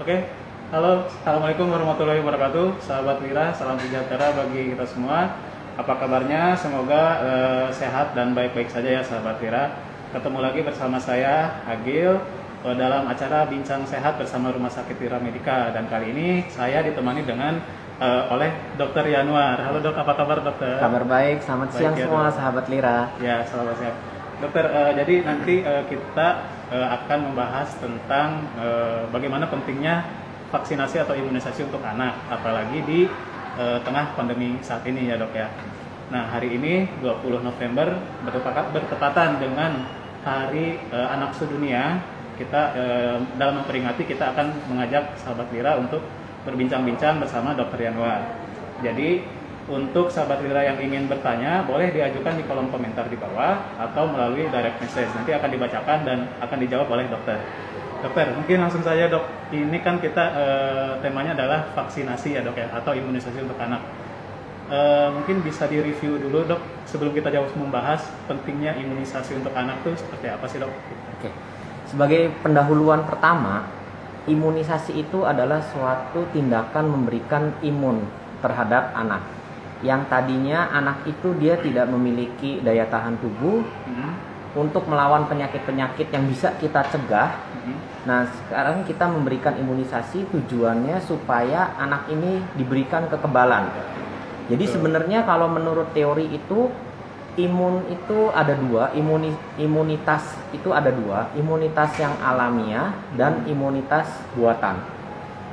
Oke, halo, assalamualaikum warahmatullahi wabarakatuh, sahabat Wira, salam sejahtera bagi kita semua. Apa kabarnya? Semoga sehat dan baik-baik saja ya, sahabat Wira. Ketemu lagi bersama saya, Agil, dalam acara Bincang Sehat bersama Rumah Sakit Wira Medika. Dan kali ini saya ditemani dengan oleh Dr. Yanuar. Halo dok, apa kabar dokter? Kabar baik, selamat siang ya, semua dok. sahabat Lira. Ya, selamat siang. Dokter, jadi nanti kita akan membahas tentang bagaimana pentingnya vaksinasi atau imunisasi untuk anak, apalagi di tengah pandemi saat ini ya dok ya. Nah, hari ini 20 November bertepatan dengan Hari Anak Sedunia. Kita dalam memperingati, kita akan mengajak sahabat Lira untuk berbincang-bincang bersama Dr. Yanuar. Jadi untuk sahabat Lira yang ingin bertanya, boleh diajukan di kolom komentar di bawah atau melalui direct message. Nanti akan dibacakan dan akan dijawab oleh dokter. Dokter, mungkin langsung saja dok. Ini kan kita temanya adalah vaksinasi ya dok ya, atau imunisasi untuk anak. Mungkin bisa direview dulu dok, sebelum kita jauh membahas pentingnya imunisasi untuk anak itu seperti apa sih dok? Oke. Sebagai pendahuluan pertama, imunisasi itu adalah suatu tindakan memberikan imun terhadap anak. Yang tadinya anak itu dia tidak memiliki daya tahan tubuh untuk melawan penyakit-penyakit yang bisa kita cegah. Nah, sekarang kita memberikan imunisasi, tujuannya supaya anak ini diberikan kekebalan. Jadi sebenarnya kalau menurut teori itu, imun itu ada dua, imunitas itu ada dua, imunitas yang alamiah dan imunitas buatan.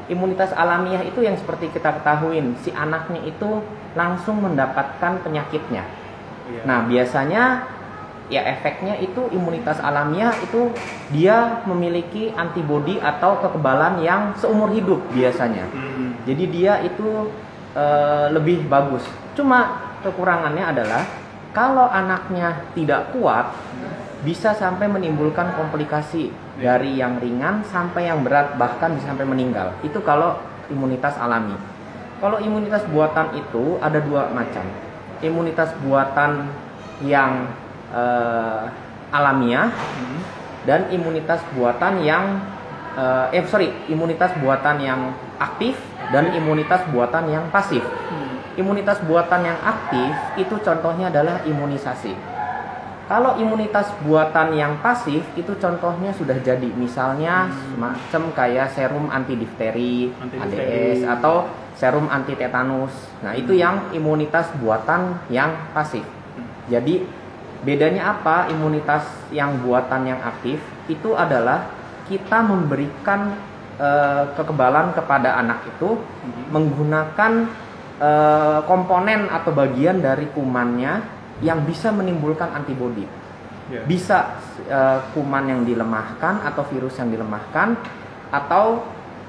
Imunitas alamiah itu yang seperti kita ketahui, si anaknya itu langsung mendapatkan penyakitnya. Iya. Nah, biasanya ya efeknya itu imunitas alamiah itu dia memiliki antibodi atau kekebalan yang seumur hidup biasanya. Jadi dia itu lebih bagus. Cuma kekurangannya adalah kalau anaknya tidak kuat, bisa sampai menimbulkan komplikasi dari yang ringan sampai yang berat, bahkan bisa sampai meninggal. Itu kalau imunitas alami. Kalau imunitas buatan itu ada dua macam. Imunitas buatan yang alamiah dan imunitas buatan yang imunitas buatan yang aktif dan imunitas buatan yang pasif. Imunitas buatan yang aktif itu contohnya adalah imunisasi. Kalau imunitas buatan yang pasif itu contohnya sudah jadi, misalnya semacam kayak serum anti difteri, ADS, atau serum anti tetanus. Nah, itu yang imunitas buatan yang pasif. Jadi bedanya apa imunitas yang buatan yang aktif? Itu adalah kita memberikan kekebalan kepada anak itu menggunakan komponen atau bagian dari kumannya yang bisa menimbulkan antibodi. Bisa kuman yang dilemahkan atau virus yang dilemahkan, atau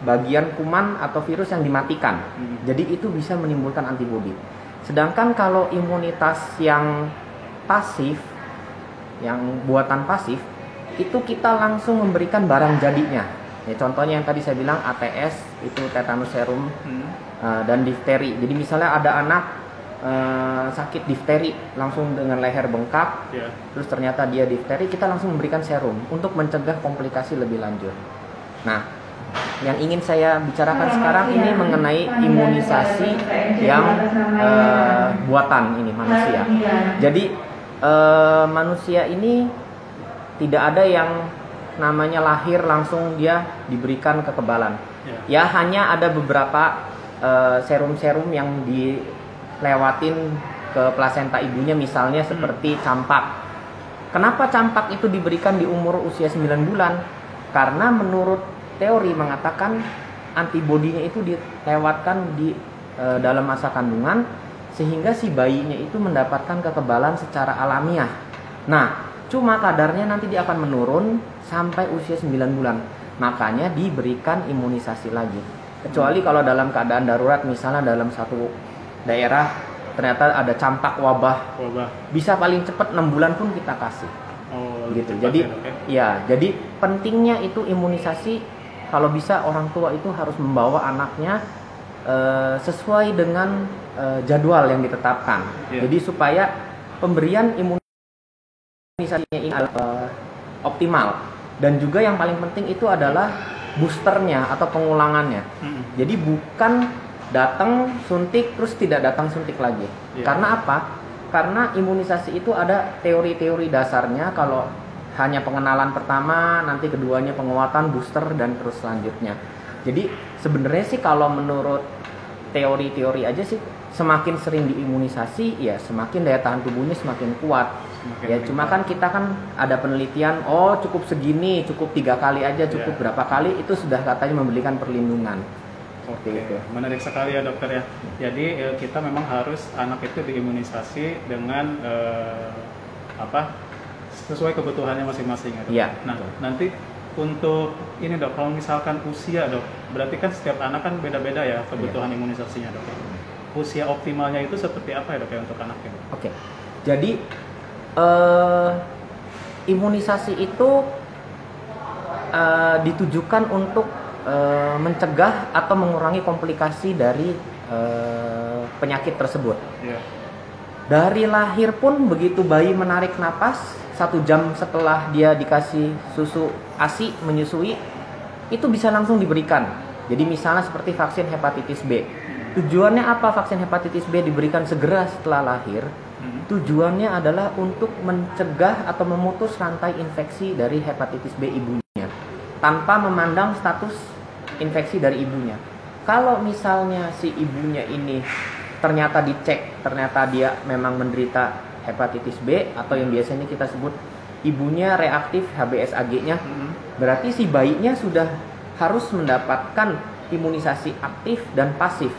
bagian kuman atau virus yang dimatikan. Jadi itu bisa menimbulkan antibodi. Sedangkan kalau imunitas yang pasif, yang buatan pasif, itu kita langsung memberikan barang jadinya. Ya, contohnya yang tadi saya bilang ATS, itu tetanus serum, dan difteri. Jadi misalnya ada anak sakit difteri langsung dengan leher bengkak, terus ternyata dia difteri, kita langsung memberikan serum untuk mencegah komplikasi lebih lanjut. Nah, yang ingin saya bicarakan sekarang ini mengenai imunisasi yang buatan ini manusia. Jadi manusia ini tidak ada yang namanya lahir langsung dia diberikan kekebalan. Ya, hanya ada beberapa serum-serum yang dilewatin ke plasenta ibunya, misalnya seperti campak. Kenapa campak itu diberikan di umur usia 9 bulan? Karena menurut teori mengatakan antibodinya itu dilewatkan di dalam masa kandungan, sehingga si bayinya itu mendapatkan kekebalan secara alamiah. Nah, cuma kadarnya nanti dia akan menurun sampai usia 9 bulan. Makanya diberikan imunisasi lagi. Kecuali kalau dalam keadaan darurat, misalnya dalam satu daerah ternyata ada campak wabah. Bisa paling cepat 6 bulan pun kita kasih. Gitu. Jadi ya, jadi pentingnya itu imunisasi. Kalau bisa orang tua itu harus membawa anaknya sesuai dengan jadwal yang ditetapkan. Jadi supaya pemberian imunisasinya ini optimal. Dan juga yang paling penting itu adalah boosternya atau pengulangannya. Jadi bukan datang suntik terus tidak datang suntik lagi. Karena apa? Karena imunisasi itu ada teori-teori dasarnya. Kalau hanya pengenalan pertama, nanti keduanya penguatan, booster, dan terus selanjutnya. Jadi sebenarnya sih kalau menurut teori-teori aja sih, semakin sering diimunisasi ya semakin daya tahan tubuhnya semakin kuat. Cuma kan kita kan ada penelitian, oh cukup segini, cukup 3 kali aja, cukup berapa kali, itu sudah katanya memberikan perlindungan. Seperti itu. Menarik sekali ya dokter ya. Jadi kita memang harus anak itu diimunisasi dengan sesuai kebutuhannya masing-masing ya dok. Iya. Nah nanti untuk ini dok, kalau misalkan usia dok, berarti kan setiap anak kan beda-beda ya kebutuhan imunisasinya dok. Usia optimalnya itu seperti apa ya dok ya untuk anaknya? Oke. Jadi imunisasi itu ditujukan untuk mencegah atau mengurangi komplikasi dari penyakit tersebut. Dari lahir pun begitu bayi menarik napas, 1 jam setelah dia dikasih susu ASI menyusui, itu bisa langsung diberikan. Jadi misalnya seperti vaksin hepatitis B. Tujuannya apa vaksin hepatitis B diberikan segera setelah lahir? Tujuannya adalah untuk mencegah atau memutus rantai infeksi dari hepatitis B ibunya tanpa memandang status infeksi dari ibunya. Kalau misalnya si ibunya ini ternyata dicek, ternyata dia memang menderita hepatitis B atau yang biasanya kita sebut ibunya reaktif HBsAg-nya, berarti si bayinya sudah harus mendapatkan imunisasi aktif dan pasif.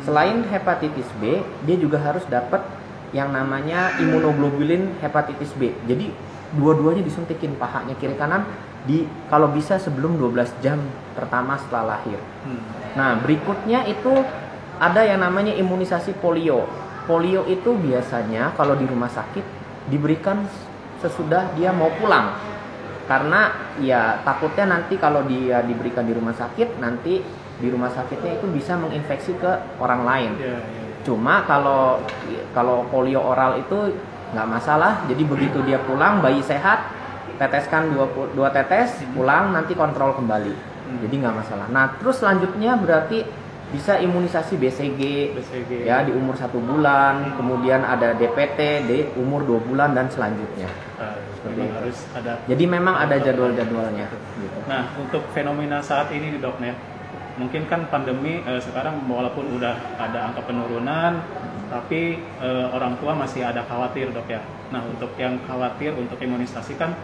Selain hepatitis B, dia juga harus dapat yang namanya imunoglobulin hepatitis B. Jadi dua-duanya disuntikin, pahanya kiri kanan, kalau bisa sebelum 12 jam pertama setelah lahir. Nah berikutnya itu ada yang namanya imunisasi polio. Polio itu biasanya kalau di rumah sakit diberikan sesudah dia mau pulang. Karena ya takutnya nanti kalau dia diberikan di rumah sakit, nanti di rumah sakitnya itu bisa menginfeksi ke orang lain. Cuma kalau polio oral itu nggak masalah. Jadi begitu dia pulang, bayi sehat, teteskan 2 tetes, pulang nanti kontrol kembali. Jadi nggak masalah. Nah terus selanjutnya berarti bisa imunisasi BCG. Ya di umur 1 bulan, kemudian ada DPT di umur 2 bulan dan selanjutnya. Harus ada. Jadi memang ada jadwal-jadwalnya. Gitu. Nah untuk fenomena saat ini dok ya, mungkin kan pandemi sekarang walaupun udah ada angka penurunan, tapi orang tua masih ada khawatir dok ya. Nah untuk yang khawatir untuk imunisasi kan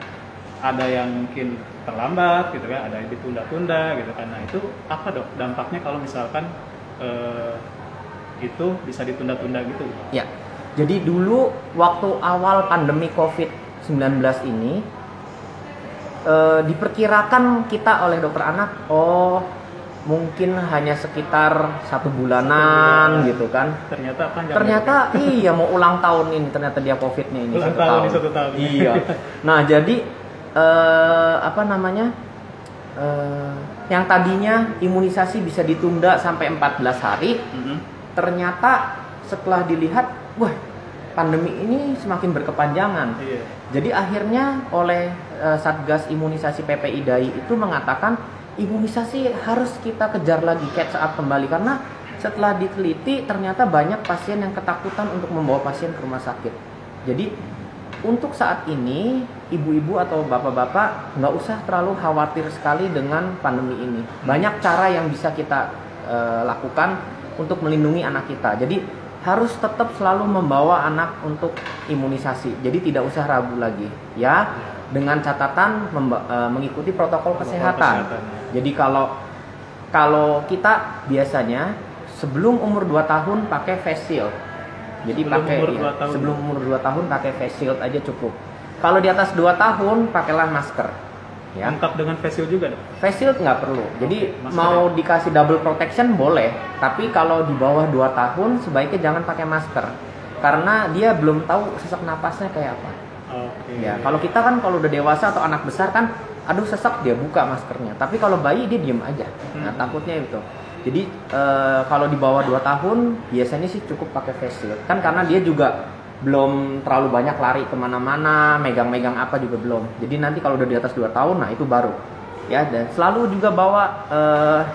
ada yang mungkin terlambat gitu kan, ada yang ditunda-tunda gitu kan. Nah itu apa dok dampaknya kalau misalkan itu bisa ditunda-tunda gitu? Ya, jadi dulu waktu awal pandemi COVID-19 ini diperkirakan kita oleh dokter anak, mungkin hanya sekitar 1 bulanan gitu kan. Ternyata iya mau ulang tahun ini, ternyata dia COVID-nya ini ulang 1 tahun. Iya. Nah jadi yang tadinya imunisasi bisa ditunda sampai 14 hari, ternyata setelah dilihat, wah pandemi ini semakin berkepanjangan. Jadi akhirnya oleh Satgas Imunisasi PPI DAI itu mengatakan imunisasi harus kita kejar lagi, catch up kembali, karena setelah diteliti ternyata banyak pasien yang ketakutan untuk membawa pasien ke rumah sakit. Jadi untuk saat ini ibu-ibu atau bapak-bapak nggak usah terlalu khawatir sekali dengan pandemi ini. Banyak cara yang bisa kita lakukan untuk melindungi anak kita. Jadi harus tetap selalu membawa anak untuk imunisasi. Jadi tidak usah ragu lagi ya, dengan catatan mengikuti protokol kesehatan. Jadi kalau kita biasanya sebelum umur 2 tahun pakai face shield. Jadi sebelum umur 2 tahun pakai face shield aja cukup. Kalau di atas 2 tahun pakailah masker. Ya. Lengkap dengan face shield juga dong? Face shield nggak perlu. Jadi mau dikasih double protection boleh, tapi kalau di bawah 2 tahun sebaiknya jangan pakai masker. Karena dia belum tahu sesak napasnya kayak apa. Ya, kalau kita kan kalau udah dewasa atau anak besar kan, aduh sesak, dia buka maskernya. Tapi kalau bayi dia diem aja. Nah, takutnya itu. Jadi kalau di bawah 2 tahun biasanya sih cukup pakai face shield. Kan karena dia juga belum terlalu banyak lari kemana-mana, megang-megang apa juga belum. Jadi nanti kalau udah di atas 2 tahun, nah itu baru ya, dan selalu juga bawa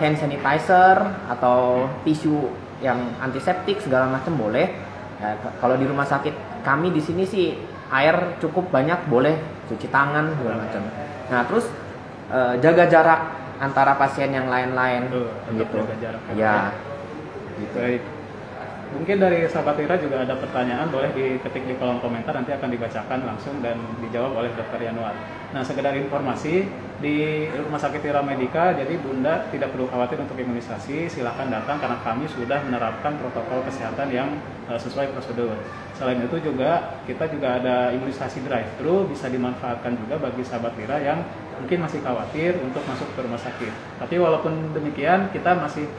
hand sanitizer atau tisu yang antiseptik segala macam boleh. Ya, kalau di rumah sakit kami di sini sih air cukup banyak, boleh cuci tangan segala macam. Nah terus jaga jarak antara pasien yang lain-lain gitu. Jaga jarak. Ya. Gitu. Baik. Mungkin dari sahabat Wira juga ada pertanyaan, boleh diketik di kolom komentar, nanti akan dibacakan langsung dan dijawab oleh Dr. Yanuar. Nah, sekedar informasi, di Rumah Sakit Wira Medica, jadi Bunda tidak perlu khawatir untuk imunisasi, silahkan datang karena kami sudah menerapkan protokol kesehatan yang sesuai prosedur. Selain itu juga, kita juga ada imunisasi drive-thru, bisa dimanfaatkan juga bagi sahabat Wira yang mungkin masih khawatir untuk masuk ke rumah sakit. Tapi walaupun demikian, kita masih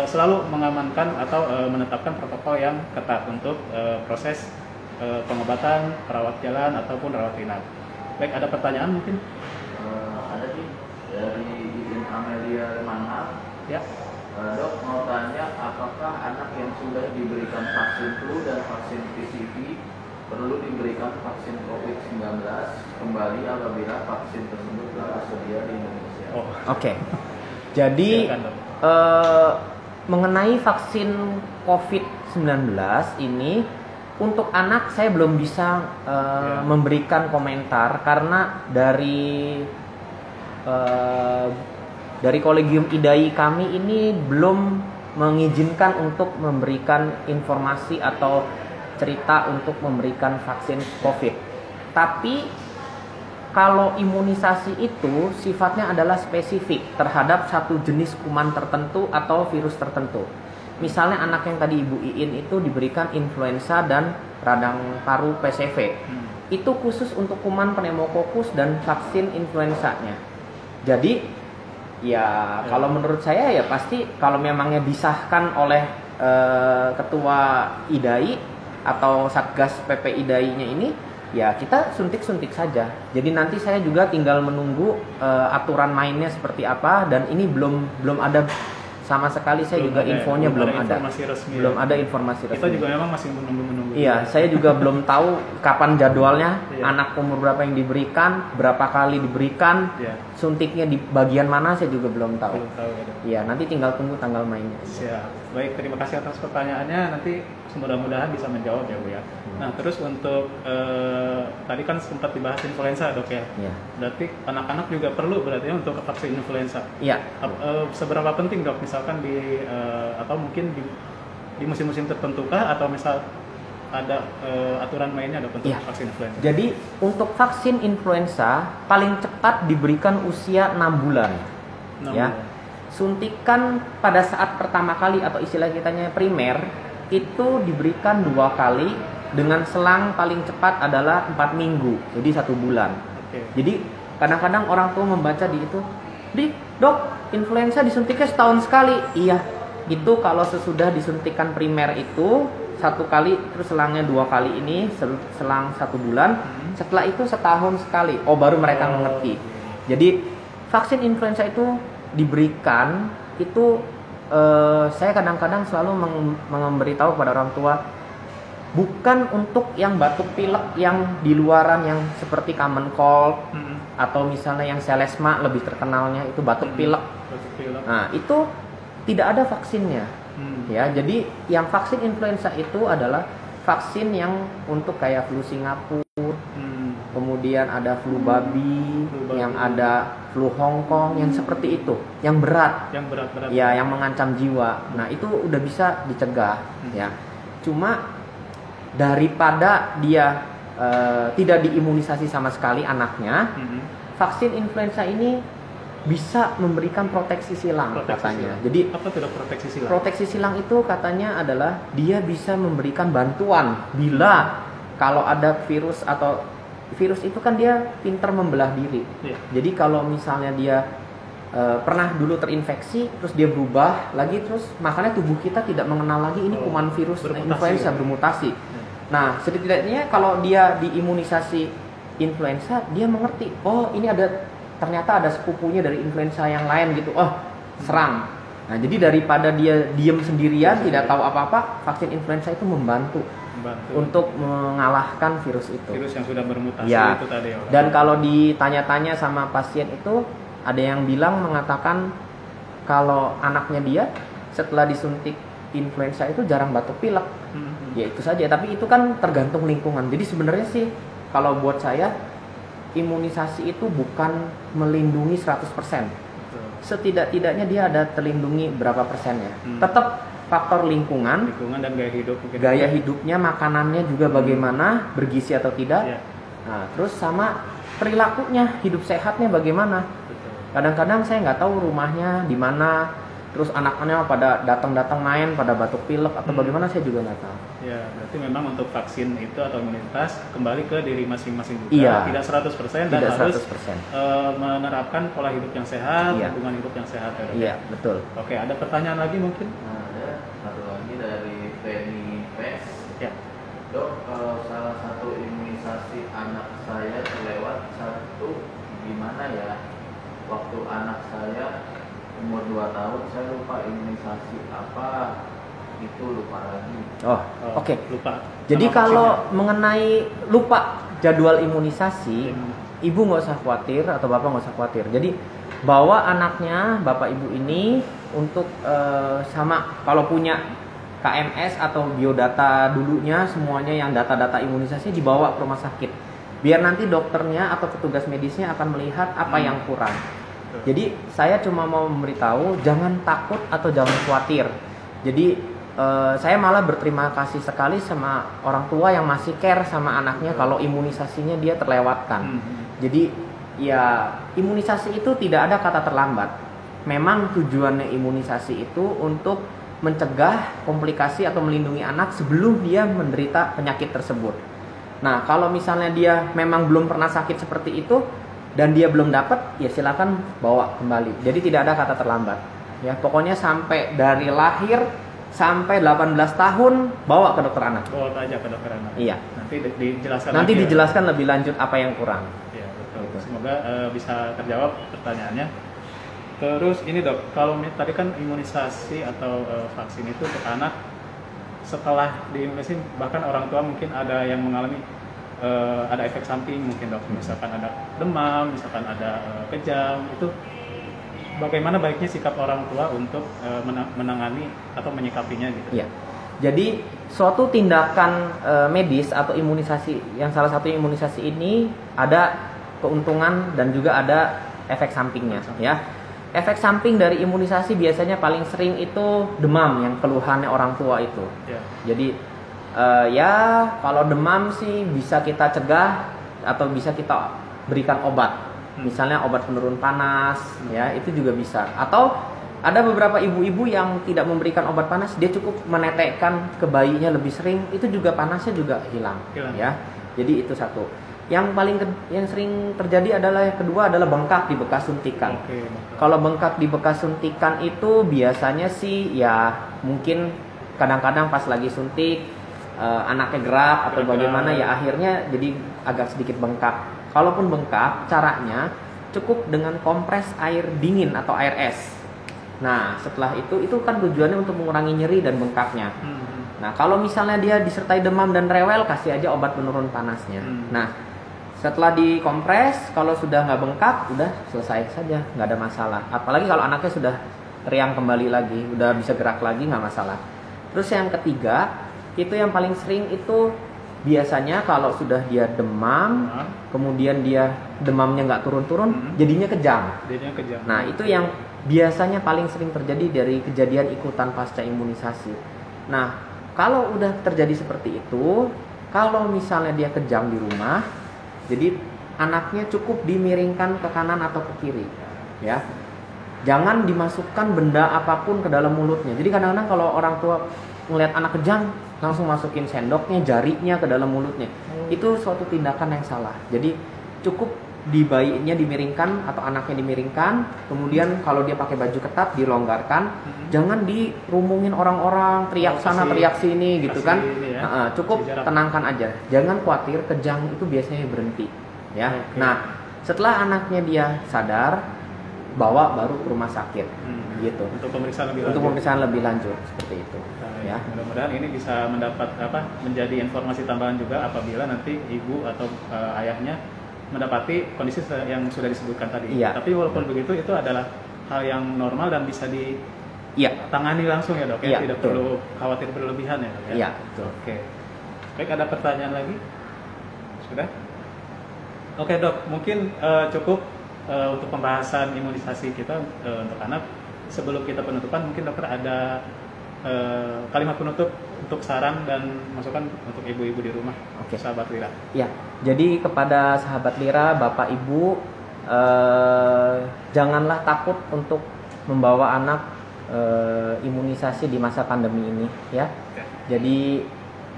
selalu mengamankan atau menetapkan protokol yang ketat untuk proses pengobatan, perawat jalan ataupun rawat inap. Baik, ada pertanyaan mungkin? Ada sih dari izin Amelia Manhal. Ya. Dok, mau tanya apakah anak yang sudah diberikan vaksin flu dan vaksin PCV perlu diberikan vaksin COVID-19 kembali apabila vaksin tersebut telah tersedia di Indonesia? Oke. Jadi Silakan, Dok. Mengenai vaksin COVID-19 ini untuk anak saya belum bisa memberikan komentar karena dari Kolegium IDAI kami ini belum mengizinkan untuk memberikan informasi atau cerita untuk memberikan vaksin COVID. Tapi kalau imunisasi itu sifatnya adalah spesifik terhadap satu jenis kuman tertentu atau virus tertentu. Misalnya anak yang tadi Ibu Iin itu diberikan influenza dan radang paru PCV. Itu khusus untuk kuman pneumococcus dan vaksin influenzanya. Jadi ya kalau menurut saya ya pasti kalau memangnya disahkan oleh ketua IDAI atau Satgas PP IDAI-nya ini, ya kita suntik-suntik saja. Jadi nanti saya juga tinggal menunggu aturan mainnya seperti apa, dan ini belum ada sama sekali. Saya juga infonya belum ada. Belum ada informasi resmi. Kita juga memang masih menunggu. Iya, saya juga belum tahu kapan jadwalnya, anak umur berapa yang diberikan, berapa kali diberikan, suntiknya di bagian mana saya juga belum tahu. Iya, nanti tinggal tunggu tanggal mainnya. Siap. Baik, terima kasih atas pertanyaannya. Nanti mudah-mudahan bisa menjawab ya Bu ya. Nah, terus untuk tadi kan sempat dibahas influenza Dok ya. Iya. Berarti anak-anak juga perlu berarti ya untuk vaksin influenza. Iya. Seberapa penting Dok, misalkan atau mungkin di musim-musim tertentu kah, atau misal ada aturan mainnya Dok untuk vaksin influenza? Jadi untuk vaksin influenza paling cepat diberikan usia 6 bulan. 6 ya. bulan. Suntikan pada saat pertama kali atau istilah kitanya primer itu diberikan 2 kali dengan selang paling cepat adalah 4 minggu, jadi 1 bulan. Jadi kadang-kadang orang tua membaca di itu, Dok, influenza disuntiknya setahun sekali. Iya, itu kalau sesudah disuntikan primer itu 1 kali, terus selangnya 2 kali ini selang 1 bulan, setelah itu setahun sekali. Baru mereka mengerti. Jadi vaksin influenza itu diberikan itu saya kadang-kadang selalu memberitahu kepada orang tua, bukan untuk yang batuk pilek yang di luaran yang seperti common cold atau misalnya yang selesma lebih terkenalnya itu batuk pilek. Nah, itu tidak ada vaksinnya. Ya, jadi yang vaksin influenza itu adalah vaksin yang untuk kayak flu Singapura, kemudian ada flu babi, yang ada flu Hong Kong, yang seperti itu, yang berat, ya, yang mengancam jiwa. Nah, itu udah bisa dicegah, ya. Cuma daripada dia tidak diimunisasi sama sekali anaknya, vaksin influenza ini bisa memberikan proteksi silang katanya. Jadi apa itu proteksi silang? Proteksi silang itu katanya adalah dia bisa memberikan bantuan bila kalau ada virus atau virus itu kan dia pintar membelah diri. Jadi kalau misalnya dia pernah dulu terinfeksi, terus dia berubah lagi, terus makanya tubuh kita tidak mengenal lagi ini kuman virus influenza bermutasi. Nah, setidaknya kalau dia diimunisasi influenza, dia mengerti, ini ternyata ada sepupunya dari influenza yang lain gitu. Serang. Nah, jadi daripada dia diem sendirian tidak tahu apa-apa, vaksin influenza itu membantu untuk mengalahkan virus itu. Virus yang sudah bermutasi ya. itu tadi. Dan kalau ditanya-tanya sama pasien itu, ada yang bilang mengatakan kalau anaknya dia setelah disuntik influenza itu jarang batuk pilek. Ya itu saja, tapi itu kan tergantung lingkungan. Jadi sebenarnya sih kalau buat saya imunisasi itu bukan melindungi 100%. Setidak-tidaknya dia ada terlindungi berapa persennya. Tetap faktor lingkungan dan gaya hidup mungkin. Gaya hidupnya, makanannya juga bagaimana, bergizi atau tidak. Iya. Nah, terus sama perilakunya, hidup sehatnya bagaimana. Betul. Kadang-kadang saya nggak tahu rumahnya di mana, terus anak-anaknya pada datang-datang main, pada batuk pilek atau bagaimana, saya juga nggak tahu. Ya, berarti memang untuk vaksin itu atau imunitas kembali ke diri masing-masing juga. Iya. Tidak 100% dan Tidak harus 100%. Menerapkan pola hidup yang sehat, Iya. lingkungan hidup yang sehat. Ya, Dok. Iya, betul. Oke, ada pertanyaan lagi mungkin? Nah, ada satu lagi dari Penny Pes. Ya. Dok, kalau salah satu imunisasi anak saya terlewat satu, gimana ya? Waktu anak saya umur 2 tahun, saya lupa imunisasi apa, itu lupa lagi. Oh, oke. Lupa. Jadi Sama kalau vaksinnya. mengenai lupa jadwal imunisasi, Hmm. ibu nggak usah khawatir atau bapak nggak usah khawatir. Jadi bawa anaknya, bapak ibu ini untuk sama kalau punya KMS atau biodata dulunya, semuanya yang data-data imunisasi dibawa ke rumah sakit. Biar nanti dokternya atau petugas medisnya akan melihat apa yang kurang. Jadi saya cuma mau memberitahu, jangan takut atau jangan khawatir. Jadi saya malah berterima kasih sekali sama orang tua yang masih care sama anaknya kalau imunisasinya dia terlewatkan. Jadi ya imunisasi itu tidak ada kata terlambat. Memang tujuannya imunisasi itu untuk mencegah komplikasi atau melindungi anak sebelum dia menderita penyakit tersebut. Nah, kalau misalnya dia memang belum pernah sakit seperti itu dan dia belum dapat, ya silakan bawa kembali. Jadi tidak ada kata terlambat. Ya, pokoknya sampai dari lahir sampai 18 tahun bawa ke dokter anak. Bawa aja ke dokter anak. Iya. Nanti dijelaskan. Nanti lagi ya. dijelaskan lebih lanjut apa yang kurang. Ya, betul. Gitu. Semoga bisa terjawab pertanyaannya. Terus ini Dok, kalau tadi kan imunisasi atau vaksin itu untuk anak setelah diimunisasi, bahkan orang tua mungkin ada yang mengalami ada efek samping mungkin Dok, misalkan ada demam, misalkan ada kejang, itu bagaimana baiknya sikap orang tua untuk menangani atau menyikapinya gitu? Iya. Jadi suatu tindakan medis atau imunisasi, yang salah satu imunisasi ini ada keuntungan dan juga ada efek sampingnya, ya. Efek samping dari imunisasi biasanya paling sering itu demam, yang keluhannya orang tua itu. Ya. Jadi ya kalau demam sih bisa kita cegah atau bisa kita berikan obat. Misalnya obat penurun panas, ya itu juga bisa. Atau ada beberapa ibu-ibu yang tidak memberikan obat panas, dia cukup menetekkan ke bayinya lebih sering, itu juga panasnya juga hilang. Ya. Jadi itu satu. Yang yang sering terjadi adalah yang kedua adalah bengkak di bekas suntikan. Oke. Kalau bengkak di bekas suntikan itu biasanya sih ya mungkin kadang-kadang pas lagi suntik anaknya gerak atau bagaimana ya akhirnya jadi agak sedikit bengkak. Kalaupun bengkak, caranya cukup dengan kompres air dingin atau air es. Nah, setelah itu kan tujuannya untuk mengurangi nyeri dan bengkaknya. Nah, kalau misalnya dia disertai demam dan rewel, kasih aja obat penurun panasnya. Nah, setelah dikompres, kalau sudah nggak bengkak, udah selesai saja, nggak ada masalah. Apalagi kalau anaknya sudah riang kembali lagi, udah bisa gerak lagi, nggak masalah. Terus yang ketiga, itu yang paling sering itu biasanya kalau sudah dia demam, kemudian dia demamnya nggak turun-turun, jadinya kejang. Nah, itu yang biasanya paling sering terjadi dari kejadian ikutan pasca imunisasi. Nah, kalau udah terjadi seperti itu, kalau misalnya dia kejang di rumah, jadi anaknya cukup dimiringkan ke kanan atau ke kiri, ya. Jangan dimasukkan benda apapun ke dalam mulutnya. Jadi kadang-kadang kalau orang tua ngelihat anak kejang, langsung masukin sendoknya, jarinya ke dalam mulutnya. Itu suatu tindakan yang salah. Jadi cukup bayinya dimiringkan atau anaknya dimiringkan, kemudian kalau dia pakai baju ketat dilonggarkan, jangan dirumungin orang-orang, teriak sana teriak sini gitu kan. Cukup tenangkan aja, jangan khawatir, kejang itu biasanya berhenti ya. Nah, setelah anaknya dia sadar, bawa baru ke rumah sakit gitu untuk pemeriksaan lebih lanjut seperti itu. Ya, mudah-mudahan ini bisa mendapat menjadi informasi tambahan juga apabila nanti ibu atau ayahnya mendapati kondisi yang sudah disebutkan tadi. Iya. Tapi walaupun begitu itu adalah hal yang normal dan bisa Iya. ditangani langsung ya dok ya, Iya, tidak betul. perlu khawatir berlebihan ya dok ya. Iya, betul. Oke. Baik, ada pertanyaan lagi? Sudah? Oke dok, mungkin cukup untuk pembahasan imunisasi kita untuk anak. Sebelum kita penutupan, mungkin dokter ada kalimat penutup untuk saran dan masukan untuk ibu-ibu di rumah. Oke. Sahabat Lira. Ya, jadi kepada sahabat Lira, Bapak Ibu, janganlah takut untuk membawa anak imunisasi di masa pandemi ini, ya. Jadi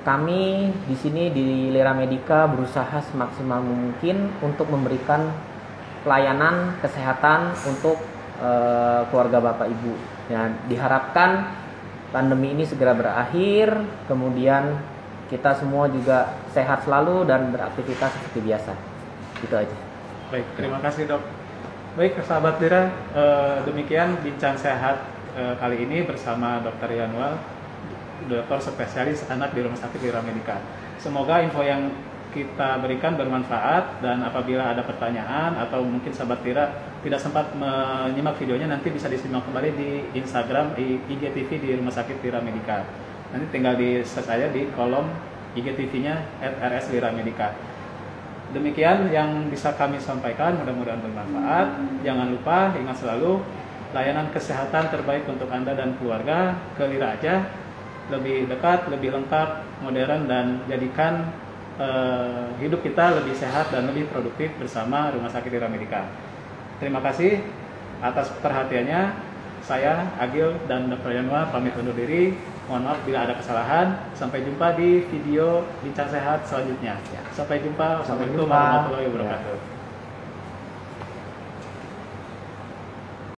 kami di sini di Lira Medica berusaha semaksimal mungkin untuk memberikan pelayanan kesehatan untuk keluarga Bapak Ibu. Ya, diharapkan pandemi ini segera berakhir, kemudian kita semua juga sehat selalu dan beraktivitas seperti biasa. Gitu aja. Baik, terima kasih dok. Baik, sahabat Lira, demikian bincang sehat kali ini bersama Dr. Yanual, dokter spesialis anak di Rumah Sakit Lira Medica. Semoga info yang kita berikan bermanfaat, dan apabila ada pertanyaan atau mungkin sahabat Lira tidak sempat menyimak videonya, nanti bisa disimak kembali di Instagram, di IGTV di Rumah Sakit Lira Medica. Nanti tinggal di search aja di kolom IGTV-nya @RS Lira Medica. Demikian yang bisa kami sampaikan, mudah-mudahan bermanfaat. Jangan lupa ingat selalu layanan kesehatan terbaik untuk Anda dan keluarga ke Lira aja. Lebih dekat, lebih lengkap, modern, dan jadikan hidup kita lebih sehat dan lebih produktif bersama Rumah Sakit Lira Medica. Terima kasih atas perhatiannya. Saya Agil dan Dr. Yanuar pamit undur diri. Mohon maaf bila ada kesalahan. Sampai jumpa di video bincang sehat selanjutnya. Sampai jumpa. Assalamualaikum warahmatullahi wabarakatuh.